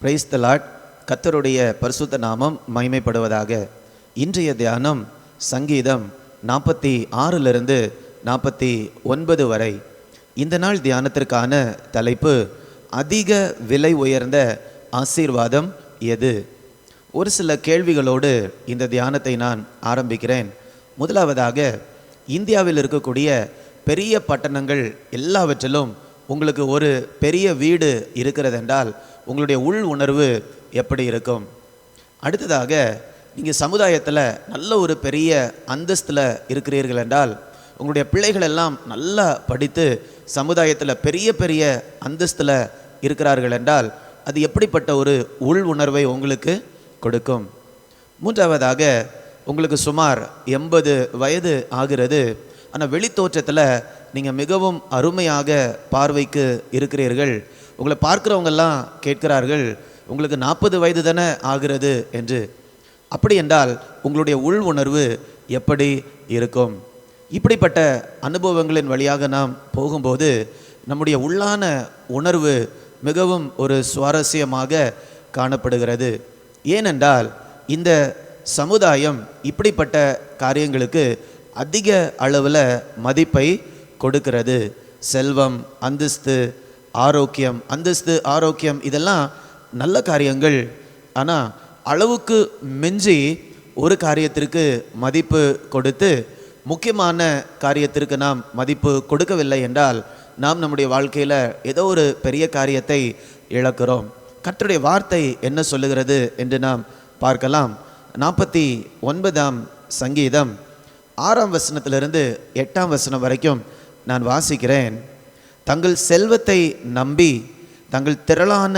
Praise the Lord. கர்த்தருடைய பரிசுத்த நாமம் மகிமைப்படுவதாக. இன்றைய தியானம் சங்கீதம் 46 49 வரை. இந்த நாள் தியானத்திற்கான தலைப்பு அதிக விலை உயர்ந்த ஆசீர்வாதம் எது? ஒரு சில கேள்விகளோடு இந்த தியானத்தை நான் ஆரம்பிக்கிறேன். முதலாவதாக, இந்தியாவில் இருக்கக்கூடிய பெரிய பட்டணங்கள் எல்லாவற்றிலும் உங்களுக்கு ஒரு பெரிய வீடு இருக்கிறதென்றால் உங்களுடைய உள் உணர்வு எப்படி இருக்கும்? அடுத்ததாக, நீங்கள் சமுதாயத்தில் நல்ல ஒரு பெரிய அந்தஸ்தில் இருக்கிறீர்கள் என்றால், உங்களுடைய பிள்ளைகள் எல்லாம் நல்லா படித்து சமுதாயத்தில் பெரிய பெரிய அந்தஸ்தில் இருக்கிறார்கள் என்றால் அது எப்படிப்பட்ட ஒரு உள் உணர்வை உங்களுக்கு கொடுக்கும்? மூன்றாவதாக, உங்களுக்கு சுமார் 80 வயது ஆகிறது, ஆனால் வெளித்தோற்றத்தில் நீங்கள் மிகவும் அருமையாக பார்வைக்கு இருக்கிறீர்கள். உங்களை பார்க்குறவங்கெல்லாம் கேட்கிறார்கள், உங்களுக்கு 40 வயது தானே ஆகிறது என்று. அப்படி என்றால் உங்களுடைய உள் உணர்வு எப்படி இருக்கும்? இப்படிப்பட்ட அனுபவங்களின் வழியாக நாம் போகும்போது நம்முடைய உள்ளான உணர்வு மிகவும் ஒரு சுவாரஸ்யமாக காணப்படுகிறது. ஏனென்றால் இந்த சமுதாயம் இப்படிப்பட்ட காரியங்களுக்கு அதிக அளவில் மதிப்பை கொடுக்கிறது. செல்வம், அந்தஸ்து, ஆரோக்கியம், ஆரோக்கியம் இதெல்லாம் நல்ல காரியங்கள். ஆனால் அளவுக்கு மிஞ்சி ஒரு காரியத்திற்கு மதிப்பு கொடுத்து முக்கியமான காரியத்திற்கு நாம் மதிப்பு கொடுக்கவில்லை என்றால் நாம் நம்முடைய வாழ்க்கையில் ஏதோ ஒரு பெரிய காரியத்தை இழக்கிறோம். கர்த்தருடைய வார்த்தை என்ன சொல்லுகிறது என்று நாம் பார்க்கலாம். 49ஆம் சங்கீதம் 6ஆம் வசனத்திலிருந்து 8ஆம் வசனம் வரைக்கும் நான் வாசிக்கிறேன். தங்கள் செல்வத்தை நம்பி தங்கள் திரளான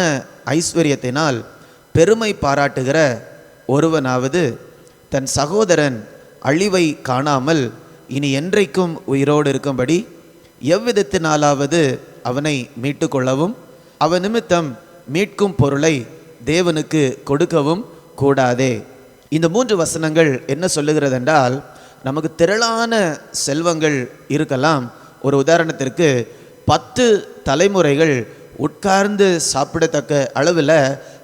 ஐஸ்வர்யத்தினால் பெருமை பாராட்டுகிற ஒருவனாவது தன் சகோதரன் அழிவை காணாமல் இனி என்றைக்கும் உயிரோடு இருக்கும்படி எவ்விதத்தினாலாவது அவனை மீட்டு கொள்ளவும் அவன் நிமித்தம் மீட்கும் பொருளை தேவனுக்கு கொடுக்கவும் கூடாதே. இந்த 3 வசனங்கள் என்ன சொல்லுகிறது என்றால், நமக்கு திரளான செல்வங்கள் இருக்கலாம். ஒரு உதாரணத்திற்கு 10 தலைமுறைகள் உட்கார்ந்து சாப்பிடத்தக்க அளவில்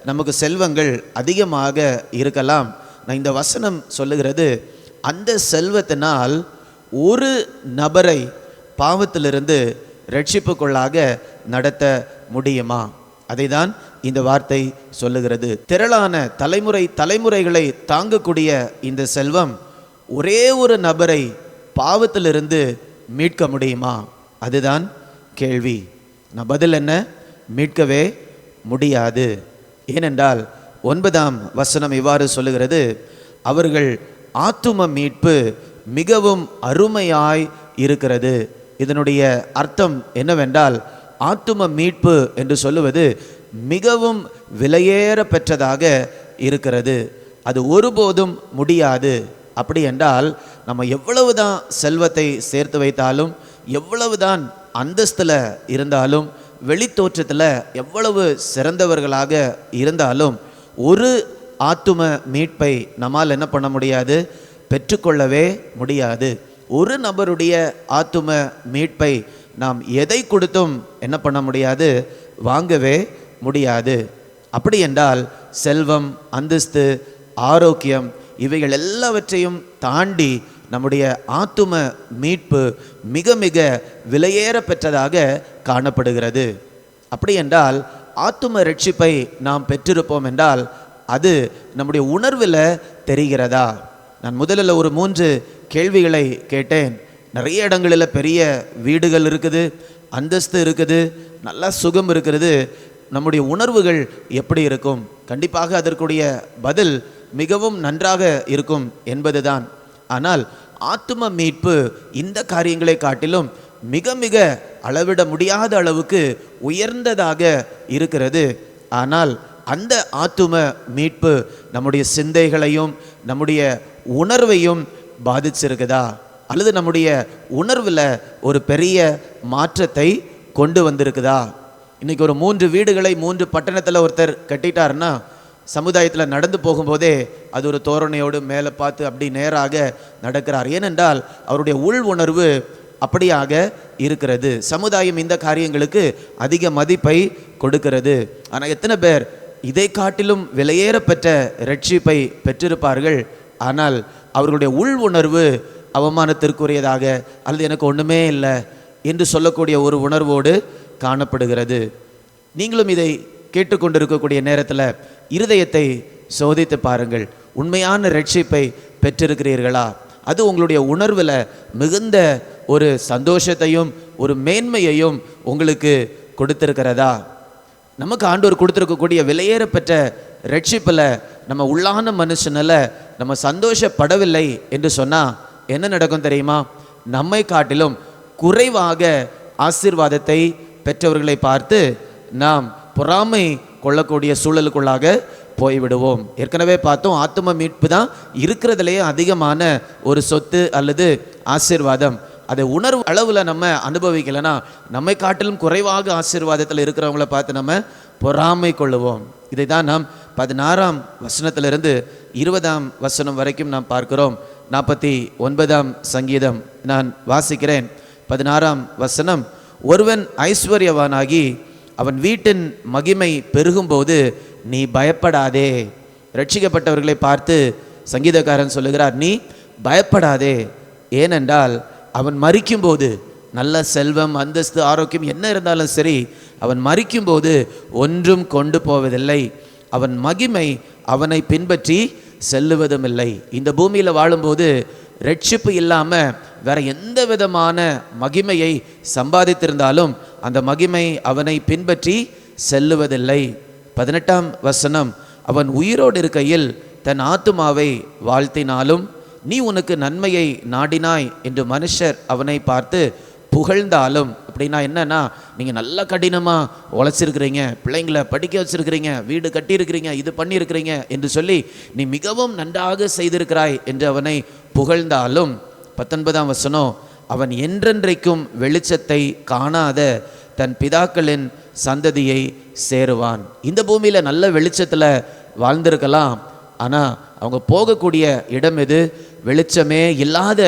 நமக்கு செல்வங்கள் அதிகமாக இருக்கலாம். நான் இந்த வசனம் சொல்லுகிறது, அந்த செல்வத்தினால் ஒரு நபரை பாவத்திலிருந்து ரட்சிப்புக்குள்ளாக நடத்த முடியுமா? அதை தான் இந்த வார்த்தை சொல்லுகிறது. திரளான தலைமுறைகளை தாங்கக்கூடிய இந்த செல்வம் ஒரே ஒரு நபரை பாவத்திலிருந்து மீட்க முடியுமா? அதுதான் கேள்வி. நான் பதில் என்ன? மீட்கவே முடியாது. ஏனென்றால் 9ஆம் வசனம் இவ்வாறு சொல்லுகிறது, அவர்கள் ஆத்தும மீட்பு மிகவும் அருமையாய் இருக்கிறது. இதனுடைய அர்த்தம் என்னவென்றால், ஆத்தும மீட்பு என்று சொல்லுவது மிகவும் விலையேற பெற்றதாக இருக்கிறது. அது ஒருபோதும் முடியாது. அப்படி என்றால் நம்ம எவ்வளவுதான் செல்வத்தை சேர்த்து வைத்தாலும், எவ்வளவுதான் அந்தஸ்தில் இருந்தாலும், வெளித்தோற்றத்தில் எவ்வளவு சிறந்தவர்களாக இருந்தாலும் ஒரு ஆத்தும மீட்பை நம்மால் என்ன பண்ண முடியாது? பெற்றுக்கொள்ளவே முடியாது. ஒரு நபருடைய ஆத்தும மீட்பை நாம் எதை கொடுத்தும் என்ன பண்ண முடியாது? வாங்கவே முடியாது. அப்படி என்றால் செல்வம், அந்தஸ்து, ஆரோக்கியம் இவைகள் எல்லாவற்றையும் தாண்டி நம்முடைய ஆத்தும மீட்பு மிக மிக விலையேற பெற்றதாக காணப்படுகிறது. அப்படி என்றால் ஆத்தும ரட்சிப்பை நாம் பெற்றிருப்போம் என்றால் அது நம்முடைய உணர்வில் தெரிகிறதா? நான் முதலில் ஒரு 3 கேள்விகளை கேட்டேன். நிறைய இடங்களில் பெரிய வீடுகள் இருக்குது, அந்தஸ்து இருக்குது, நல்ல சுகம் இருக்கிறது. நம்முடைய உணர்வுகள் எப்படி இருக்கும்? கண்டிப்பாக அதற்குரிய பதில் மிகவும் நன்றாக இருக்கும் என்பதுதான். ஆனால் ஆத்தும மீட்பு இந்த காரியங்களை காட்டிலும் மிக மிக அளவிட முடியாத அளவுக்கு உயர்ந்ததாக இருக்கிறது. ஆனால் அந்த ஆத்தும மீட்பு நம்முடைய சிந்தைகளையும் நம்முடைய உணர்வையும் பாதிச்சிருக்குதா? அல்லது நம்முடைய உணர்வில் ஒரு பெரிய மாற்றத்தை கொண்டு வந்திருக்குதா? இன்றைக்கி ஒரு 3 வீடுகளை 3 பட்டணத்தில் ஒருத்தர் கட்டிட்டாருன்னா சமுதாயத்தில் நடந்து போகும்போதே அது ஒரு தோரணையோடு மேலே பார்த்து அப்படி நேராக நடக்கிறார். ஏனென்றால் அவருடைய உள் உணர்வு அப்படியாக இருக்கிறது. சமுதாயம் இந்த காரியங்களுக்கு அதிக மதிப்பை கொடுக்கிறது. ஆனால் எத்தனை பேர் இதை காட்டிலும் விலையேறப்பெற்ற ரட்சிப்பை பெற்றிருப்பார்கள். ஆனால் அவர்களுடைய உள் உணர்வு அவமானத்திற்குரியதாக அல்லது எனக்கு ஒன்றுமே இல்லை என்று சொல்லக்கூடிய ஒரு உணர்வோடு காணப்படுகிறது. நீங்களும் இதை கேட்டுக்கொண்டிருக்கக்கூடிய நேரத்தில் இருதயத்தை சோதித்து பாருங்கள். உண்மையான ரட்சிப்பை பெற்றிருக்கிறீர்களா? அது உங்களுடைய உணர்வில் மிகுந்த ஒரு சந்தோஷத்தையும் ஒரு மேன்மையையும் உங்களுக்கு கொடுத்திருக்கிறதா? நமக்கு ஆண்டவர் கொடுத்திருக்கக்கூடிய விலையேறப்பெற்ற ரட்சிப்பில் நம்ம உள்ளான மனுஷனில் நம்ம சந்தோஷப்படவில்லை என்று சொன்னால் என்ன நடக்கும் தெரியுமா? நம்மை காட்டிலும் குறைவாக ஆசீர்வாதத்தை பெற்றவர்களை பார்த்து நாம் பொறாமை கொள்ளக்கூடிய சூழலுக்குள்ளாக போய்விடுவோம். ஏற்கனவே பார்த்தோம், ஆத்தும மீட்பு தான் இருக்கிறதுலேயே அதிகமான ஒரு சொத்து அல்லது ஆசீர்வாதம். அதை உணர்வு அளவில் நம்ம அனுபவிக்கலைன்னா நம்மை காட்டிலும் குறைவாக ஆசீர்வாதத்தில் இருக்கிறவங்கள பார்த்து நம்ம பொறாமை கொள்ளுவோம். இதை தான் நாம் 16ஆம் வசனத்திலிருந்து 20ஆம் வசனம் வரைக்கும் நாம் பார்க்கிறோம். 49ஆம் சங்கீதம் நான் வாசிக்கிறேன். 16ஆம் வசனம், ஒருவன் ஐஸ்வர்யவானாகி அவன் வீட்டின் மகிமை பெருகும்போது நீ பயப்படாதே. ரட்சிக்கப்பட்டவர்களை பார்த்து சங்கீதக்காரன் சொல்லுகிறார், நீ பயப்படாதே. ஏனென்றால் அவன் மரிக்கும்போது, நல்ல செல்வம், அந்தஸ்து, ஆரோக்கியம் என்ன இருந்தாலும் சரி, அவன் மரிக்கும்போது ஒன்றும் கொண்டு போவதில்லை. அவன் மகிமை அவனை பின்பற்றி செல்லுவதும் இல்லை. இந்த பூமியில் வாழும்போது ரட்சிப்பு இல்லாமல் வேற எந்த விதமான மகிமையை சம்பாதித்திருந்தாலும் அந்த மகிமை அவனை பின்பற்றி செல்லுவதில்லை. 18ஆம் வசனம், அவன் உயிரோடு இருக்கையில் தன் ஆத்துமாவை வாழ்த்தினாலும் நீ உனக்கு நன்மையை நாடினாய் என்று மனுஷர் அவனை பார்த்து புகழ்ந்தாலும். அப்படின்னா என்னன்னா, நீங்கள் நல்லா கடினமாக உழைச்சிருக்கிறீங்க, பிள்ளைங்களை படிக்க வச்சிருக்கிறீங்க, வீடு கட்டியிருக்கிறீங்க, இது பண்ணியிருக்கிறீங்க என்று சொல்லி நீ மிகவும் நன்றாக செய்திருக்கிறாய் என்று அவனை புகழ்ந்தாலும். 19ஆம் வசனம், அவன் என்றென்றைக்கும் வெளிச்சத்தை காணாத தன் பிதாக்களின் சந்ததியை சேருவான். இந்த பூமியில் நல்ல வெளிச்சத்தில் வாழ்ந்திருக்கலாம், ஆனால் அவங்க போகக்கூடிய இடம் எது? வெளிச்சமே இல்லாத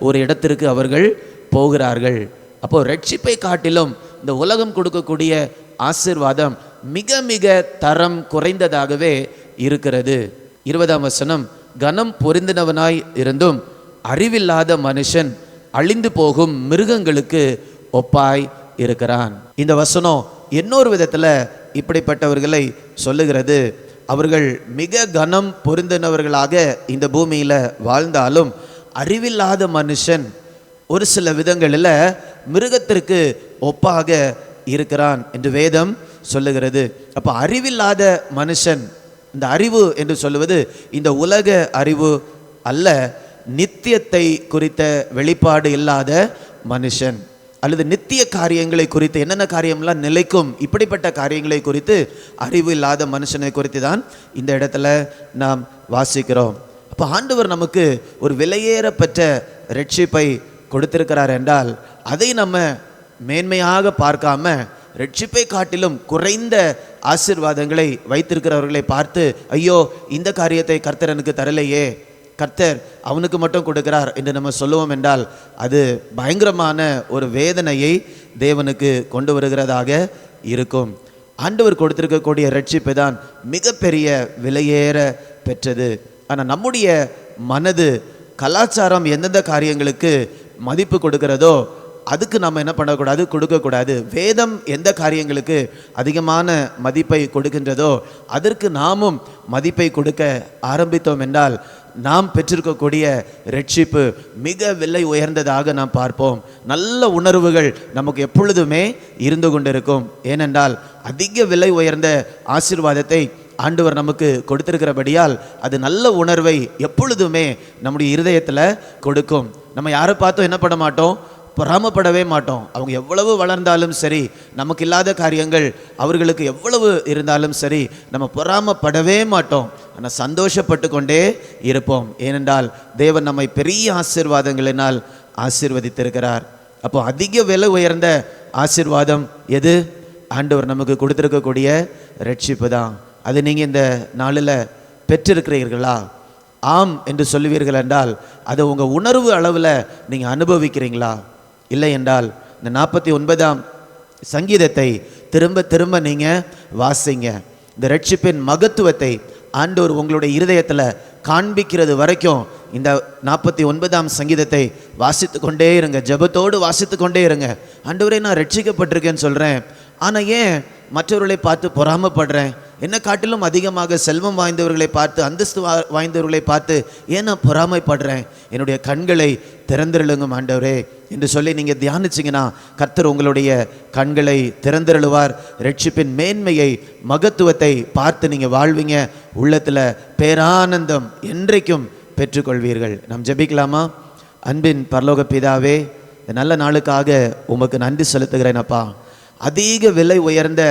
ஒரு இடத்திற்கு அவர்கள் போகிறார்கள். அப்போ ரட்சிப்பை காட்டிலும் இந்த உலகம் கொடுக்கக்கூடிய ஆசீர்வாதம் மிக மிக தரம் குறைந்ததாகவே இருக்கிறது. 20ஆம் வசனம், கனம் பொருந்தினவனாய் இருந்தும் அறிவில்லாத மனுஷன் அழிந்து போகும் மிருகங்களுக்கு ஒப்பாய் இருக்கிறான். இந்த வசனம் இன்னொரு விதத்தில் இப்படிப்பட்டவர்களை சொல்லுகிறது. அவர்கள் மிக கனம் பொருந்தினவர்களாக இந்த பூமியில் வாழ்ந்தாலும் அறிவில்லாத மனுஷன் ஒரு சில விதங்களில் மிருகத்திற்கு ஒப்பாக இருக்கிறான் என்று வேதம் சொல்லுகிறது. அப்போ அறிவில்லாத மனுஷன், இந்த அறிவு என்று சொல்லுவது இந்த உலக அறிவு அல்ல, நித்தியத்தை குறித்த வெளிப்பாடு இல்லாத மனுஷன் அல்லது நித்திய காரியங்களை குறித்து, என்னென்ன காரியம்லாம் நிலைக்கும், இப்படிப்பட்ட காரியங்களை குறித்து அறிவு இல்லாத மனுஷனை குறித்து தான் இந்த இடத்துல நாம் வாசிக்கிறோம். அப்போ ஆண்டவர் நமக்கு ஒரு விலையேறப்பெற்ற ரட்சிப்பை கொடுத்திருக்கிறார் என்றால் அதை நம்ம மேன்மையாக பார்க்காம ரட்சிப்பை காட்டிலும் குறைந்த ஆசீர்வாதங்களை வைத்திருக்கிறவர்களை பார்த்து, ஐயோ இந்த காரியத்தை கர்த்தர் எனக்கு தரலையே, கர்த்தர் அவனுக்கு மட்டும் கொடுக்கிறார் என்று நம்ம சொல்லுவோம் என்றால் அது பயங்கரமான ஒரு வேதனையை தேவனுக்கு கொண்டு வருகிறதாக இருக்கும். ஆண்டவர் கொடுத்திருக்கக்கூடிய ரட்சிப்பு தான் மிகப்பெரிய விலையேற பெற்றது. ஆனால் நம்முடைய மனது, கலாச்சாரம் எந்தெந்த காரியங்களுக்கு மதிப்பு கொடுக்கிறதோ அதுக்கு நம்ம என்ன பண்ணக்கூடாது? கொடுக்கக்கூடாது. வேதம் எந்த காரியங்களுக்கு அதிகமான மதிப்பை கொடுக்கின்றதோ அதற்கு நாமும் மதிப்பை கொடுக்க ஆரம்பித்தோம் என்றால் நாம் பெற்றிருக்கக்கூடிய ரட்சிப்பு மிக விலை உயர்ந்ததாக நாம் பார்ப்போம். நல்ல உணர்வுகள் நமக்கு எப்பொழுதுமே இருந்து கொண்டிருக்கும். ஏனென்றால் அதிக விலை உயர்ந்த ஆசீர்வாதத்தை ஆண்டவர் நமக்கு கொடுத்திருக்கிறபடியால் அது நல்ல உணர்வை எப்பொழுதுமே நம்முடைய இருதயத்தில் கொடுக்கும். நம்ம யாரை பார்த்தோம் என்ன பண்ண மாட்டோம்? பொறாமப்படவே மாட்டோம். அவங்க எவ்வளவு வளர்ந்தாலும் சரி, நமக்கு இல்லாத காரியங்கள் அவர்களுக்கு எவ்வளவு இருந்தாலும் சரி, நம்ம பொறாமப்படவே மாட்டோம். ஆனால் சந்தோஷப்பட்டு கொண்டே இருப்போம். ஏனென்றால் தேவன் நம்மை பெரிய ஆசீர்வாதங்களினால் ஆசீர்வதித்திருக்கிறார். அப்போ அதிக விலை உயர்ந்த ஆசீர்வாதம் எது? ஆண்டவர் நமக்கு கொடுத்திருக்கக்கூடிய ரட்சிப்பு தான். அது நீங்கள் இந்த நாளில் பெற்றிருக்கிறீர்களா? ஆம் என்று சொல்லுவீர்கள் என்றால் அதை உங்கள் உணர்வு அளவில் நீங்கள் அனுபவிக்கிறீங்களா? இல்லை என்றால் இந்த 49ஆம் சங்கீதத்தை திரும்ப திரும்ப நீங்கள் வாசிங்க. இந்த ரட்சிப்பின் மகத்துவத்தை ஆண்டவர் உங்களுடைய இருதயத்தில் காண்பிக்கிறது வரைக்கும் இந்த 49ஆம் சங்கீதத்தை வாசித்து கொண்டே இருங்க. ஜெபத்தோடு வாசித்து கொண்டே இருங்க. ஆண்டவரே, நான் ரட்சிக்கப்பட்டிருக்கேன்னு சொல்கிறேன், ஆனால் ஏன் மற்றவர்களை பார்த்து பொறாமைப்படுறேன்? என்னை காட்டிலும் அதிகமாக செல்வம் வாய்ந்தவர்களை பார்த்து, அந்தஸ்து வாய்ந்தவர்களை பார்த்து ஏன் நான் பொறாமைப்படுறேன்? என்னுடைய கண்களை திறந்திருளுங்க ஆண்டவரே என்று சொல்லி நீங்கள் தியானிச்சிங்கன்னா கர்த்தர் உங்களுடைய கண்களை திறந்திருளுவார். ரட்சிப்பின் மேன்மையை, மகத்துவத்தை பார்த்து நீங்கள் வாழ்வீங்க. உள்ளத்தில் பேரானந்தம் என்றைக்கும் பெற்றுக்கொள்வீர்கள். நாம் ஜெபிக்கலாமா? அன்பின் பரலோக பிதாவே, இந்த நல்ல நாளுக்காக உமக்கு நன்றி செலுத்துகிறேன் அப்பா. அதிக விலை உயர்ந்த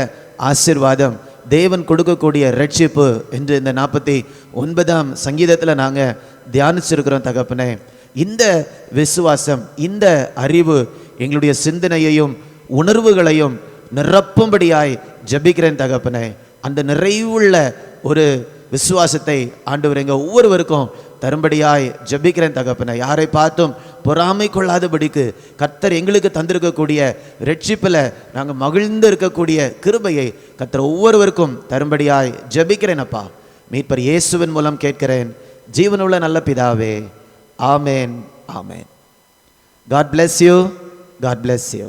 ஆசீர்வாதம், தேவன் கொடுக்கக்கூடிய ரட்சிப்பு என்று இந்த 49ஆம் சங்கீதத்தில் நாங்கள் தியானிச்சிருக்கிறோம் தகப்பனே. இந்த விசுவாசம், இந்த அறிவு எங்களுடைய சிந்தனையையும் உணர்வுகளையும் நிரப்பும்படியாய் ஜெபிக்கிறேன் தகப்பனே. அந்த நிறைவுள்ள ஒரு விசுவாசத்தை ஆண்டவர் எங்கள் ஒவ்வொருவருக்கும் தரும்படியாய் ஜெபிக்கிறேன் தகப்பனே. யாரை பார்த்தும் பொறாமை கொள்ளாதபடிக்கு கர்த்தர் எங்களுக்கு தந்திருக்கக்கூடிய ரட்சிப்பில் நாங்கள் மகிழ்ந்து இருக்கக்கூடிய கிருபையை கர்த்தர் ஒவ்வொருவருக்கும் தரும்படியாய் ஜெபிக்கிறேன் அப்பா. மீட்பர் இயேசுவின் மூலம் கேட்கிறேன், ஜீவனுள்ள நல்ல பிதாவே. ஆமேன், ஆமேன். God bless you. God bless you.